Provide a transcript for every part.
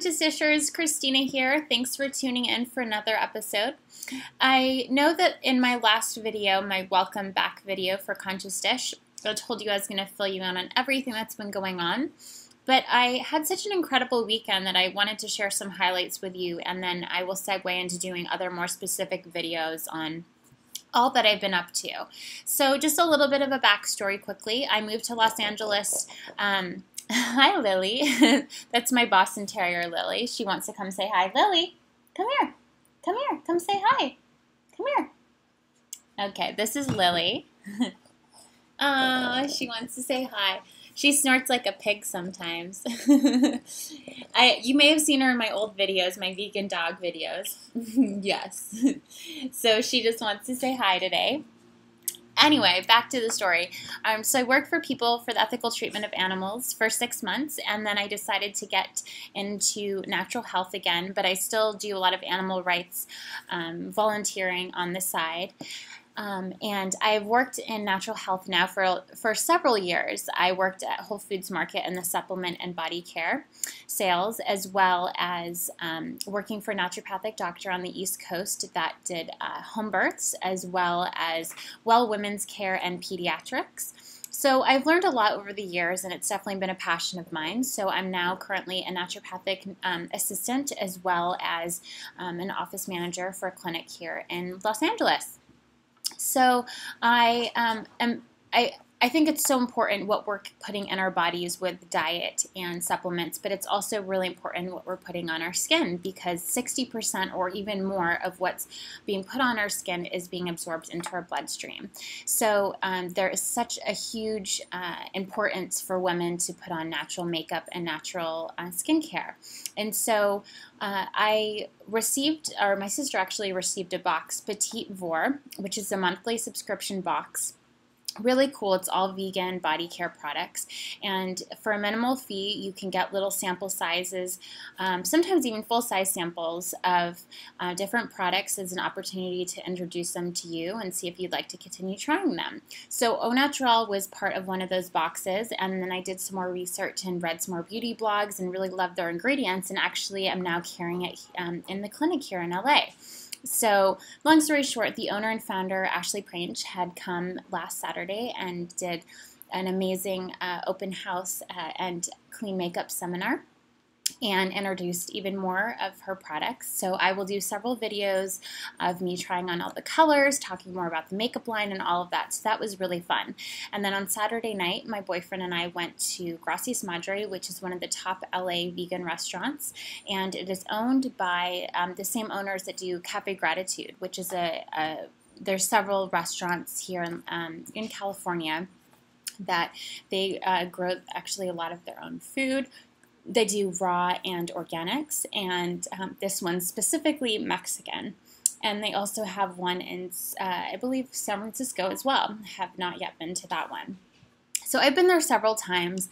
Conscious Dishers, Christina here. Thanks for tuning in for another episode. I know that in my last video, my welcome back video for Conscious Dish, I told you I was going to fill you in on everything that's been going on. But I had such an incredible weekend that I wanted to share some highlights with you, and then I will segue into doing other more specific videos on all that I've been up to. So just a little bit of a backstory quickly. I moved to Los Angeles. Hi, Lily. That's my Boston Terrier, Lily. She wants to come say hi. Lily, come here. Come here. Come say hi. Come here. Okay, this is Lily. She wants to say hi. She snorts like a pig sometimes. You may have seen her in my old videos, my vegan dog videos. Yes. So she just wants to say hi today. Anyway, back to the story. So I worked for People for the Ethical Treatment of Animals for 6 months, and then I decided to get into natural health again, but I still do a lot of animal rights volunteering on the side. And I've worked in natural health now for several years. I worked at Whole Foods Market in the supplement and body care sales, as well as working for a naturopathic doctor on the East Coast that did home births, as well as women's care and pediatrics. So I've learned a lot over the years, and it's definitely been a passion of mine. So I'm now currently a naturopathic assistant, as well as an office manager for a clinic here in Los Angeles. So I think it's so important what we're putting in our bodies with diet and supplements, but it's also really important what we're putting on our skin, because 60% or even more of what's being put on our skin is being absorbed into our bloodstream. So there is such a huge importance for women to put on natural makeup and natural skincare. And so I received, or my sister actually received, a box, Petite Vor, which is a monthly subscription box. Really cool. It's all vegan body care products, and for a minimal fee you can get little sample sizes, sometimes even full-size samples of different products as an opportunity to introduce them to you and see if you'd like to continue trying them. So Au Naturel was part of one of those boxes, and then I did some more research and read some more beauty blogs and really loved their ingredients, and actually I'm now carrying it in the clinic here in LA. So, long story short, the owner and founder, Ashley Prange, had come last Saturday and did an amazing open house and clean makeup seminar, and introduced even more of her products. So I will do several videos of me trying on all the colors, talking more about the makeup line and all of that. So that was really fun. And then on Saturday night, my boyfriend and I went to Gracias Madre, which is one of the top LA vegan restaurants, and it is owned by the same owners that do Cafe Gratitude, which is there's several restaurants here in California that they grow actually a lot of their own food. They do raw and organics, and this one's specifically Mexican. And they also have one in, I believe, San Francisco as well. I have not yet been to that one. So I've been there several times.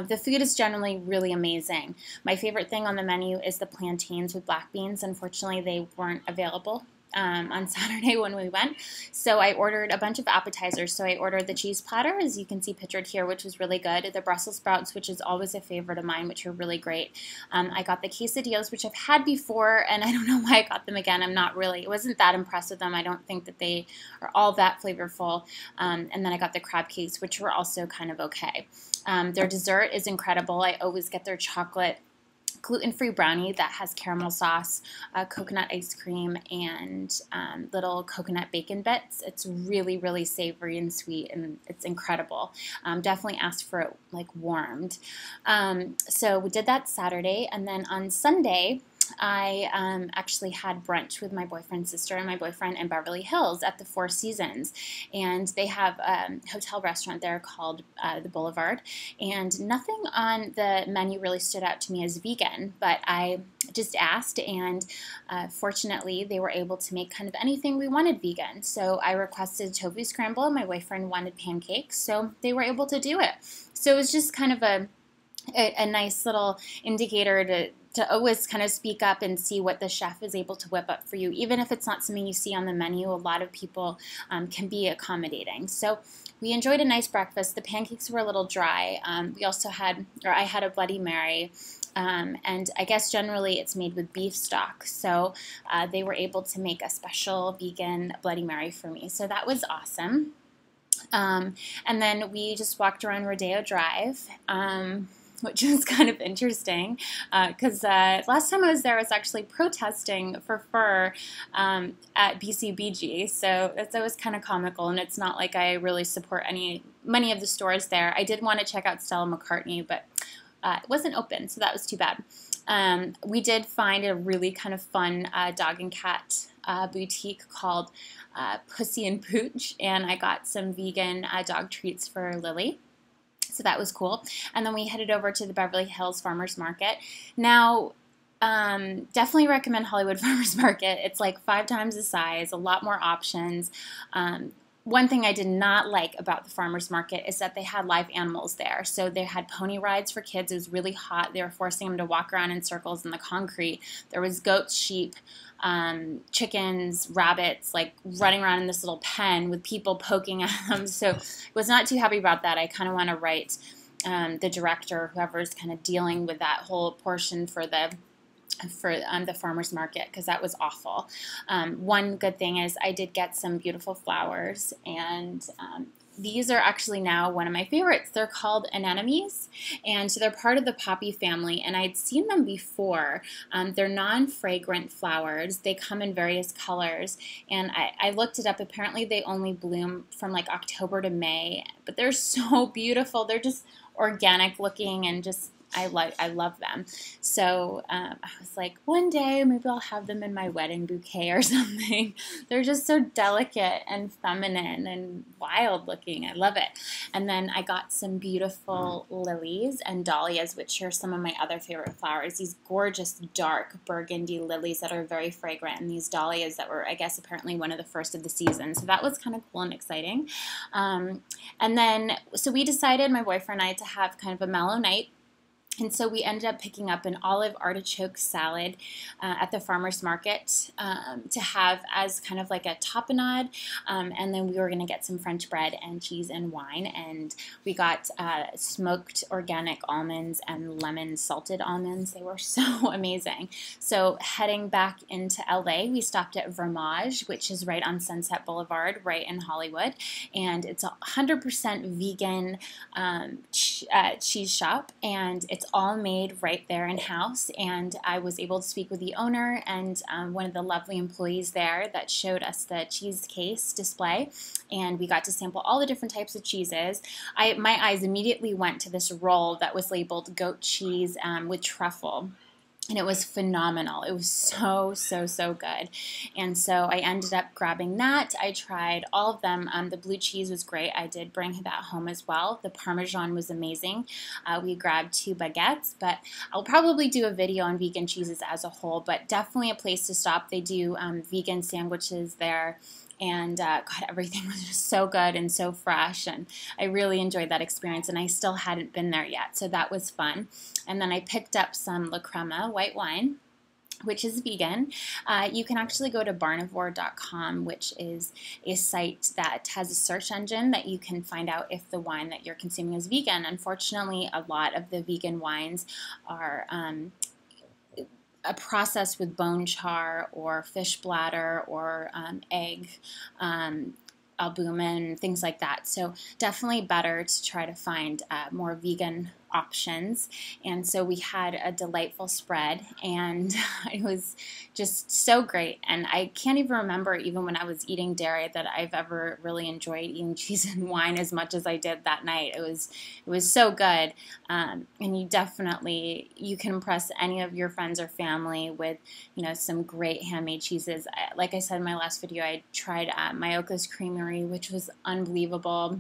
The food is generally really amazing. My favorite thing on the menu is the plantains with black beans. Unfortunately, they weren't available on Saturday when we went. So I ordered a bunch of appetizers. So I ordered the cheese platter, as you can see pictured here, which was really good. The Brussels sprouts, which is always a favorite of mine, which are really great. I got the quesadillas, which I've had before, and I don't know why I got them again. I wasn't that impressed with them. I don't think that they are all that flavorful. And then I got the crab cakes, which were also kind of okay. Their dessert is incredible. I always get their chocolate gluten-free brownie that has caramel sauce, coconut ice cream, and little coconut bacon bits. It's really, really savory and sweet, and it's incredible. Definitely ask for it like warmed. So we did that Saturday, and then on Sunday, I actually had brunch with my boyfriend's sister and my boyfriend in Beverly Hills at the Four Seasons, and they have a hotel restaurant there called the Boulevard, and nothing on the menu really stood out to me as vegan, but I just asked, and fortunately they were able to make kind of anything we wanted vegan. So I requested tofu scramble, and my boyfriend wanted pancakes, so they were able to do it. So it was just kind of a nice little indicator to always kind of speak up and see what the chef is able to whip up for you. Even if it's not something you see on the menu, a lot of people can be accommodating. So we enjoyed a nice breakfast. The pancakes were a little dry. We also had, or I had a Bloody Mary, And I guess generally it's made with beef stock. So they were able to make a special vegan Bloody Mary for me. So that was awesome. And then we just walked around Rodeo Drive, which was kind of interesting because last time I was there, I was actually protesting for fur at BCBG. So that was kind of comical, and it's not like I really support many of the stores there. I did want to check out Stella McCartney, but it wasn't open, so that was too bad. We did find a really kind of fun dog and cat boutique called Pussy and Pooch, and I got some vegan dog treats for Lily. So that was cool. And then we headed over to the Beverly Hills Farmers Market. Now, definitely recommend Hollywood Farmers Market. It's like 5 times the size, a lot more options. One thing I did not like about the farmers market is that they had live animals there. So they had pony rides for kids. It was really hot. They were forcing them to walk around in circles in the concrete. There was goats, sheep, chickens, rabbits, like running around in this little pen with people poking at them. So I was not too happy about that. I kind of want to write the director, whoever's kind of dealing with that whole portion for the farmer's market, because that was awful. One good thing is I did get some beautiful flowers, and these are actually now one of my favorites. They're called anemones, and so they're part of the poppy family, and I'd seen them before. They're non-fragrant flowers. They come in various colors, and I looked it up. Apparently they only bloom from like October to May, but they're so beautiful. They're just organic looking, and just I love them. So I was like, one day maybe I'll have them in my wedding bouquet or something. They're just so delicate and feminine and wild looking. I love it. And then I got some beautiful lilies and dahlias, which are some of my other favorite flowers. These gorgeous dark burgundy lilies that are very fragrant, and these dahlias that were, I guess, apparently one of the first of the season. So that was kind of cool and exciting. And then, so we decided, my boyfriend and I, to have kind of a mellow night. And so we ended up picking up an olive artichoke salad at the farmer's market to have as kind of like a tapenade. And then we were going to get some French bread and cheese and wine. And we got smoked organic almonds and lemon salted almonds. They were so amazing. So heading back into LA, we stopped at Vermage, which is right on Sunset Boulevard, right in Hollywood. And it's a 100% vegan cheese shop, and it's all made right there in-house. And I was able to speak with the owner and one of the lovely employees there that showed us the cheese case display, and we got to sample all the different types of cheeses. My eyes immediately went to this roll that was labeled goat cheese with truffle. And it was phenomenal. It was so, so, so good. And so I ended up grabbing that. I tried all of them. The blue cheese was great. I did bring that home as well. The Parmesan was amazing. We grabbed 2 baguettes, but I'll probably do a video on vegan cheeses as a whole, but definitely a place to stop. They do vegan sandwiches there. And God, everything was just so good and so fresh, and I really enjoyed that experience, and I still hadn't been there yet, so that was fun. And then I picked up some La Crema white wine, which is vegan. You can actually go to barnivore.com, which is a site that has a search engine that you can find out if the wine that you're consuming is vegan. Unfortunately, a lot of the vegan wines are a process with bone char or fish bladder or egg albumin, things like that. So definitely better to try to find more vegan options. And so we had a delightful spread, and it was just so great. And I can't even remember, even when I was eating dairy, that I've ever really enjoyed eating cheese and wine as much as I did that night. It was so good. And you can impress any of your friends or family with, some great handmade cheeses. Like I said in my last video, I tried Mayoka's Creamery, which was unbelievable.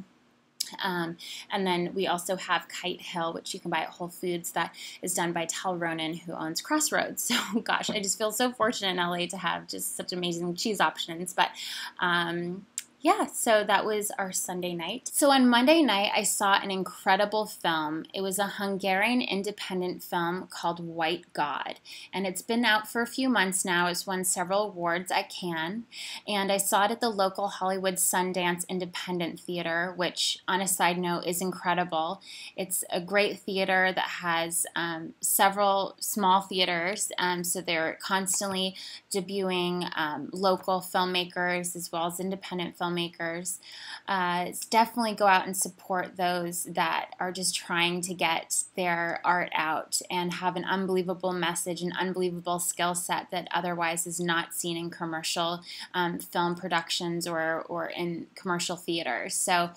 And then we also have Kite Hill, which you can buy at Whole Foods, that is done by Tal Ronan, who owns Crossroads. So gosh, I just feel so fortunate in LA to have just such amazing cheese options. But Yeah, so that was our Sunday night. So on Monday night, I saw an incredible film. It was a Hungarian independent film called White God, and it's been out for a few months now. It's won several awards at Cannes, and I saw it at the local Hollywood Sundance Independent Theater, which, on a side note, is incredible. It's a great theater that has several small theaters, so they're constantly debuting local filmmakers as well as independent filmmakers. Definitely go out and support those that are just trying to get their art out and have an unbelievable message, an unbelievable skill set that otherwise is not seen in commercial film productions or in commercial theaters. So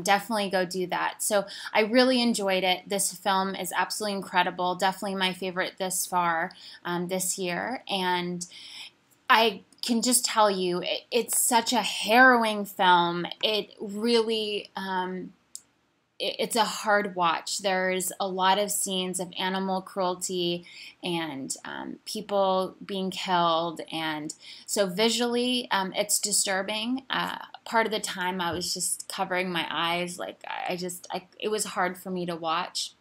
definitely go do that. So I really enjoyed it. This film is absolutely incredible. Definitely my favorite this far this year. And I can just tell you, it's such a harrowing film. It really, it's a hard watch. There's a lot of scenes of animal cruelty and people being killed. And so visually, it's disturbing. Part of the time I was just covering my eyes. Like it was hard for me to watch.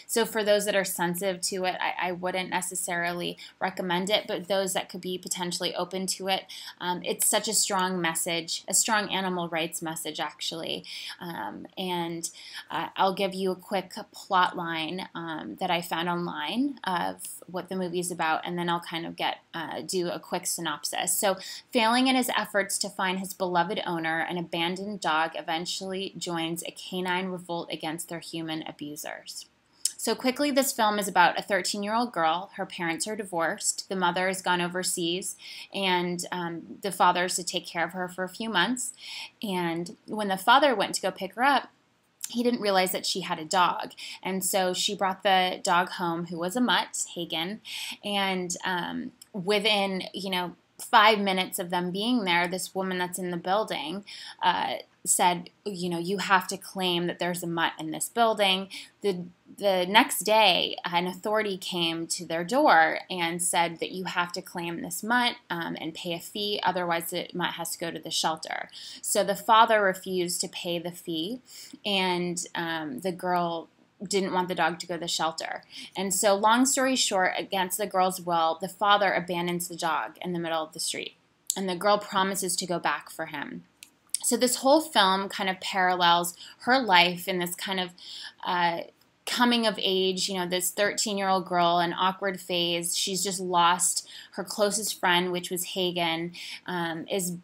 So for those that are sensitive to it, I wouldn't necessarily recommend it, but those that could be potentially open to it, it's such a strong message, a strong animal rights message, actually. And I'll give you a quick plot line that I found online of what the movie is about, and then I'll kind of do a quick synopsis. So, failing in his efforts to find his beloved owner, an abandoned dog eventually joins a canine revolt against their human abusers. So quickly, this film is about a 13-year-old girl. Her parents are divorced. The mother has gone overseas, and the father is to take care of her for a few months. And when the father went to go pick her up, he didn't realize that she had a dog. And so she brought the dog home, who was a mutt, Hagen. And within, 5 minutes of them being there, this woman that's in the building said, you have to claim that there's a mutt in this building. The next day, an authority came to their door and said that you have to claim this mutt and pay a fee, otherwise the mutt has to go to the shelter. So the father refused to pay the fee, and the girl didn't want the dog to go to the shelter. And so, long story short, against the girl's will, the father abandons the dog in the middle of the street, and the girl promises to go back for him. So this whole film kind of parallels her life in this kind of coming of age, this 13-year-old girl, an awkward phase. She's just lost her closest friend, which was Hagen, is,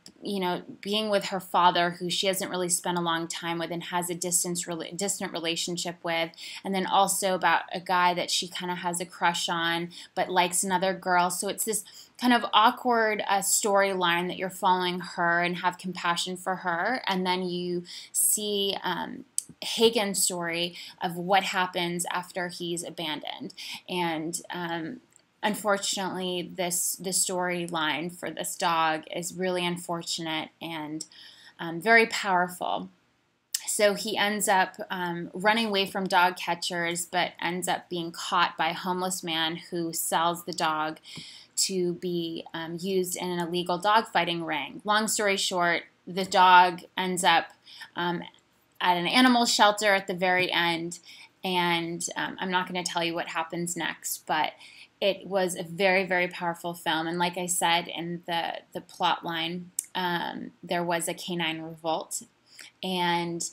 being with her father, who she hasn't really spent a long time with and has a distant relationship with, and then also about a guy that she kind of has a crush on, but likes another girl. So it's this kind of awkward storyline that you're following her and have compassion for her, and then you see Hagen's story of what happens after he's abandoned. And unfortunately, the storyline for this dog is really unfortunate and very powerful. So he ends up running away from dog catchers, but ends up being caught by a homeless man who sells the dog to be used in an illegal dogfighting ring. Long story short, the dog ends up at an animal shelter at the very end, and I'm not going to tell you what happens next, but it was a very, very powerful film. And like I said in the plot line, there was a canine revolt, and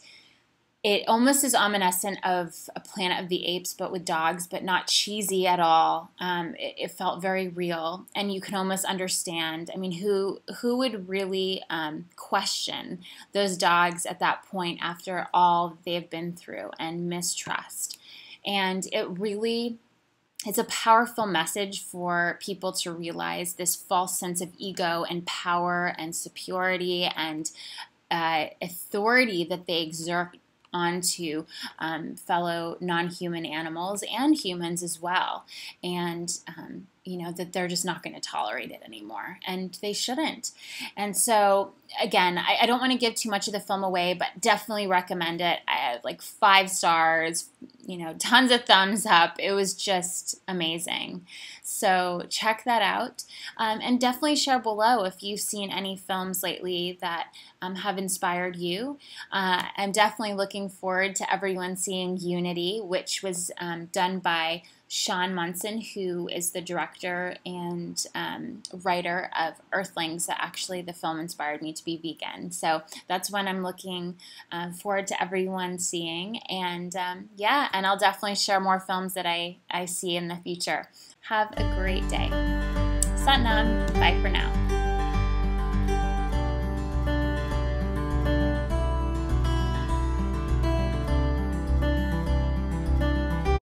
it almost is reminiscent of a Planet of the Apes, but with dogs, but not cheesy at all. It felt very real, and you can almost understand. I mean, who would really question those dogs at that point after all they've been through and mistrust? And it's a powerful message for people to realize this false sense of ego and power and superiority and authority that they exert onto fellow non-human animals and humans as well, and that they're just not going to tolerate it anymore, and they shouldn't. And so again, I don't want to give too much of the film away, but definitely recommend it. I have 5 stars, tons of thumbs up. It was just amazing. So check that out. And definitely share below if you've seen any films lately that have inspired you. I'm definitely looking forward to everyone seeing Unity, which was done by Sean Munson, who is the director and writer of Earthlings. That actually the film inspired me to be vegan. So that's one I'm looking forward to everyone seeing. And yeah, and I'll definitely share more films that I see in the future. Have a great day. Sat Nam. Bye for now.